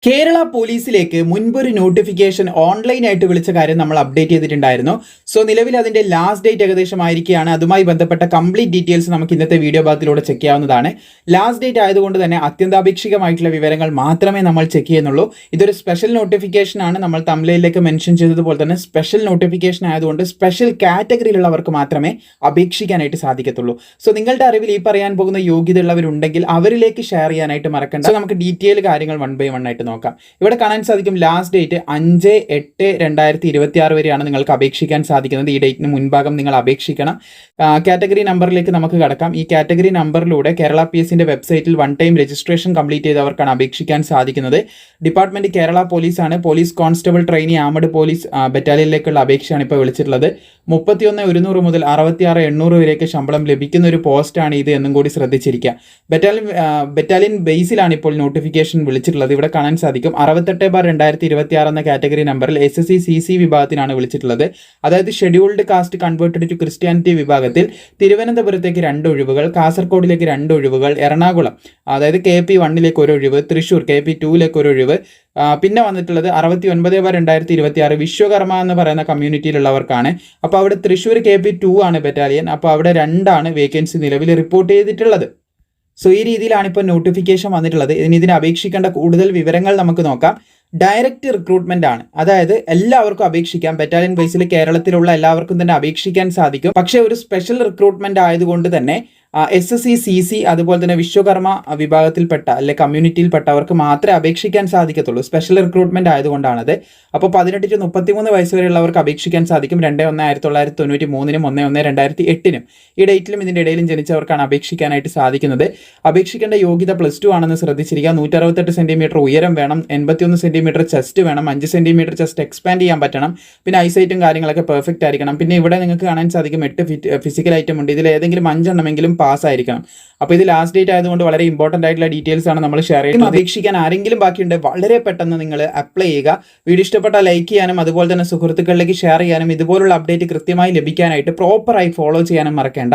Kerala പോലീസിലേക്ക് മുൻപൊരു notification ഓൺലൈനായിട്ട് വിളിച്ച കാര്യം നമ്മൾ അപ്ഡേറ്റ് ചെയ്തിട്ടുണ്ടായിരുന്നു. സോ നിലവിൽ അതിന്റെ ലാസ്റ്റ് ഡേറ്റ് ഏകദേശം ആയിരിക്കുകയാണ്. അതുമായി ബന്ധപ്പെട്ട കംപ്ലീറ്റ് ഡീറ്റെയിൽസ് നമുക്ക് ഇന്നത്തെ വീഡിയോ ഭാഗത്തിലൂടെ ചെക്ക് ചെയ്യാവുന്നതാണ്. ലാസ്റ്റ് ഡേറ്റ് ആയതുകൊണ്ട് തന്നെ അത്യന്താപേക്ഷികമായിട്ടുള്ള വിവരങ്ങൾ മാത്രമേ നമ്മൾ ചെക്ക് ചെയ്യുന്നുള്ളൂ. ഇതൊരു സ്പെഷ്യൽ നോട്ടിഫിക്കേഷൻ ആണ്. നമ്മൾ തംബ്നെയിലേക്ക് മെൻഷൻ ചെയ്തതുപോലെ തന്നെ സ്പെഷ്യൽ നോട്ടിഫിക്കേഷൻ ആയതുകൊണ്ട് സ്പെഷ്യൽ കാറ്റഗറിയിലുള്ളവർക്ക് മാത്രമേ അപേക്ഷിക്കാനായിട്ട് സാധിക്കത്തുള്ളൂ. സോ നിങ്ങളുടെ അറിവിൽ ഈ പറയാൻ പോകുന്ന യോഗ്യതയുള്ളവരുണ്ടെങ്കിൽ അവരിലേക്ക് ഷെയർ ചെയ്യാനായിട്ട് മറക്കണ്ട. സോ നമുക്ക് ഡീറ്റെയിൽ കാര്യങ്ങൾ വൺ ബൈ വൺ ആയിട്ട് നോക്കാം. ഇവിടെ കാണാൻ സാധിക്കും ലാസ്റ്റ് ഡേറ്റ് 5/8/2026 വരെയാണ് നിങ്ങൾക്ക് അപേക്ഷിക്കാൻ സാധിക്കുന്നത്. ഈ ഡേറ്റിന് മുൻഭാഗം നിങ്ങൾ അപേക്ഷിക്കണം. കാറ്റഗറി നമ്പറിലേക്ക് നമുക്ക് കടക്കാം. ഈ കാറ്റഗറി നമ്പറിലൂടെ കേരള PSന്റെ വെബ്സൈറ്റിൽ വൺ ടൈം രജിസ്ട്രേഷൻ കംപ്ലീറ്റ് ചെയ്തവർക്കാണ് അപേക്ഷിക്കാൻ സാധിക്കുന്നത്. ഡിപ്പാർട്ട്മെന്റ് കേരള പോലീസ് ആണ്. Police constable trainee armed police ബറ്റാലിയനിലേക്കുള്ള അപേക്ഷയാണ് ഇപ്പോൾ വിളിച്ചിട്ടുള്ളത്. 31,100 മുതൽ 66,800 വരെയൊക്കെ ശമ്പളം ലഭിക്കുന്ന ഒരു പോസ്റ്റാണ് ഇത് എന്നും കൂടി ശ്രദ്ധിച്ചിരിക്കുക. ബറ്റാലിയൻ ബേസിലാണ് ഇപ്പോൾ നോട്ടിഫിക്കേഷൻ വിളിച്ചിട്ടുള്ളത്. ഇവിടെ കാണാൻ സാധിക്കും 68/2026 എന്ന കാറ്റഗറി നമ്പറിൽ SSC CC വിഭാഗത്തിനാണ് വിളിച്ചിട്ടുള്ളത്. അതായത് scheduled caste converted to Christianity വിഭാഗത്തിൽ തിരുവനന്തപുരത്തേക്ക് 2 ഒഴിവുകൾ, കാസർഗോഡിലേക്ക് 2 ഒഴിവുകൾ, എറണാകുളം അതായത് KP1ലേക്ക് 1 ഒഴിവ്, തൃശ്ശൂർ KP2ലേക്ക് 1 ഒഴിവ്. പിന്നെ വന്നിട്ടുള്ളത് 69/2026 വിശ്വകർമ്മ എന്ന് പറയുന്ന കമ്മ്യൂണിറ്റിയിലുള്ളവർക്കാണ്. അപ്പോൾ അവിടെ തൃശ്ശൂർ KP2 ആണ് ബറ്റാലിയൻ. അപ്പോൾ അവിടെ 2 ആണ് വേക്കൻസി നിലവിൽ റിപ്പോർട്ട് ചെയ്തിട്ടുള്ളത്. സോ ഈ രീതിയിലാണ് ഇപ്പോൾ നോട്ടിഫിക്കേഷൻ വന്നിട്ടുള്ളത്. ഇതിന് അപേക്ഷിക്കേണ്ട കൂടുതൽ വിവരങ്ങൾ നമുക്ക് നോക്കാം. ഡയറക്റ്റ് റിക്രൂട്ട്മെന്റ് ആണ്. അതായത് എല്ലാവർക്കും അപേക്ഷിക്കാം. ബറ്റാലിയൻ ബേസിൽ കേരളത്തിലുള്ള എല്ലാവർക്കും തന്നെ അപേക്ഷിക്കാൻ സാധിക്കും. പക്ഷേ ഒരു സ്പെഷ്യൽ റിക്രൂട്ട്മെന്റ് ആയതുകൊണ്ട് തന്നെ SSC CC അതുപോലെ തന്നെ വിശ്വകർമ്മ വിഭാഗത്തിൽപ്പെട്ട അല്ലെ കമ്മ്യൂണിറ്റിയിൽപ്പെട്ടവർക്ക് മാത്രമേ അപേക്ഷിക്കാൻ സാധിക്കത്തുള്ളൂ. സ്പെഷ്യൽ റിക്രൂട്ട്മെന്റ് ആയതുകൊണ്ടാണത്. അപ്പോൾ 18 to 33 വയസ്സ് വരെയുള്ളവർക്ക് അപേക്ഷിക്കാൻ സാധിക്കും. 2/1/1993 1/1/2008 ഈ ഡേറ്റിലും ഇതിൻ്റെ ഇടയിലും ജനിച്ചവർക്കാണ് അപേക്ഷിക്കാനായിട്ട് സാധിക്കുന്നത്. അപേക്ഷിക്കേണ്ട യോഗ്യത +2 ആണെന്ന് ശ്രദ്ധിച്ചിരിക്കുക. 168 സെന്റിമീറ്റർ ഉയരം വേണം, 81 സെന്റിമീറ്റർ ചെസ്റ്റ് വേണം, 5 സെന്റിമീറ്റർ ചെസ്റ്റ് എക്സ്പാൻഡ് ചെയ്യാൻ പറ്റണം, പിന്നെ ഐസൈറ്റും കാര്യങ്ങളൊക്കെ പെർഫെക്റ്റ് ആയിരിക്കണം. പിന്നെ ഇവിടെ നിങ്ങൾക്ക് കാണാൻ സാധിക്കും 8 ഫിസിക്കൽ ഐറ്റം ഉണ്ട്. ഇതിൽ ഏതെങ്കിലും 5 എണ്ണമെങ്കിലും പാസ് ആയിരിക്കണം. അപ്പോൾ ഇത് ലാസ്റ്റ് ഡേറ്റ് ആയതുകൊണ്ട് വളരെ ഇമ്പോർട്ടൻ്റ് ആയിട്ടുള്ള ഡീറ്റെയിൽസ് ആണ് നമ്മൾ ഷെയർ ചെയ്യുന്നത്. അപേക്ഷിക്കാൻ ആരെങ്കിലും ബാക്കിയുണ്ട് വളരെ പെട്ടെന്ന് നിങ്ങൾ അപ്ലൈ ചെയ്യുക. വീഡിയോ ഇഷ്ടപ്പെട്ടാൽ ലൈക്ക് ചെയ്യാനും അതുപോലെ തന്നെ സുഹൃത്തുക്കളിലേക്ക് ഷെയർ ചെയ്യാനും ഇതുപോലുള്ള അപ്ഡേറ്റ് കൃത്യമായി ലഭിക്കാനായിട്ട് പ്രോപ്പറായി ഫോളോ ചെയ്യാനും മറക്കേണ്ട.